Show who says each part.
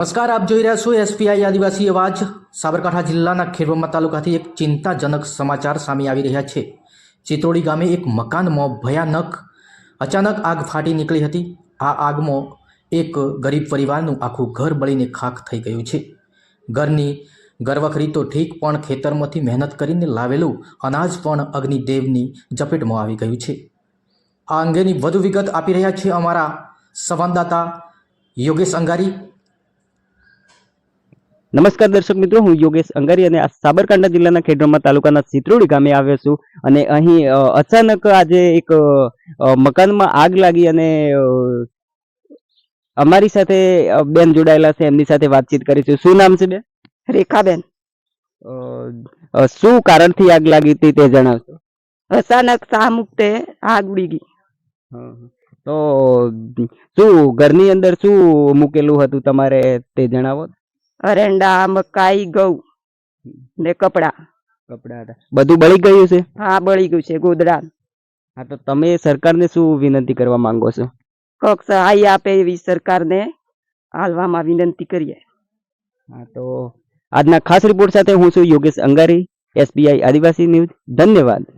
Speaker 1: નમસ્કાર, આપ જોઈ રહ્યા છો એસપીઆઈ આદિવાસી અવાજ. સાબરકાંઠા જિલ્લાના ખેડબ્રહ્મા તાલુકાથી એક ચિંતાજનક સમાચાર સામે આવી રહ્યા છે. ચિત્રોડી ગામે એક મકાનમાં ભયાનક અચાનક આગ ફાટી નીકળી હતી. આ આગમાં એક ગરીબ પરિવારનું આખું ઘર બળીને ખાખ થઈ ગયું છે. ઘરની ઘરવખરી તો ઠીક, પણ ખેતરમાંથી મહેનત કરીને લાવેલું અનાજ પણ અગ્નિદેવની ઝપેટમાં આવી ગયું છે. આ અંગેની વધુ વિગત આપી રહ્યા છે અમારા સંવાદદાતા યોગેશ અંગારી.
Speaker 2: નમસ્કાર દર્શક મિત્રો, હું યોગેશ અંગારી અને આ સાબરકાંઠા જિલ્લાના ખેડબ્રહ્મા તાલુકાના ચિત્રોડી ગામે આવ્યો છું. અને અહીં અચાનક આજે એક મકાનમાં આગ લાગી અને અમારી સાથે બેન જોડાયેલા છે, એમની સાથે વાતચીત કરીશું. શું નામ છે બેન?
Speaker 3: રેખાબેન.
Speaker 2: શું કારણથી આગ લાગી હતી તે જણાવશો?
Speaker 3: અચાનક ચા મૂકતે આગ ઉડી ગઈ.
Speaker 2: તો શું ઘરની અંદર શું મૂકેલું હતું તમારે તે જણાવો.
Speaker 3: અરેંડા, મકાઈ, ઘઉં ને કપડા
Speaker 2: હતા, બધું બળી ગયું છે?
Speaker 3: હા, બળી ગયું છે. ગોદડા.
Speaker 2: હા, તો તમે સરકારને શું વિનંતી કરવા માંગો છો?
Speaker 3: કોક સહાય આપે એવી સરકારને હાલવામાં વિનંતી કરીએ.
Speaker 2: હા, તો આજના ખાસ રિપોર્ટ સાથે હું છું યોગેશ અંગારી, એસબીઆઈ આદિવાસી ન્યૂઝ. ધન્યવાદ.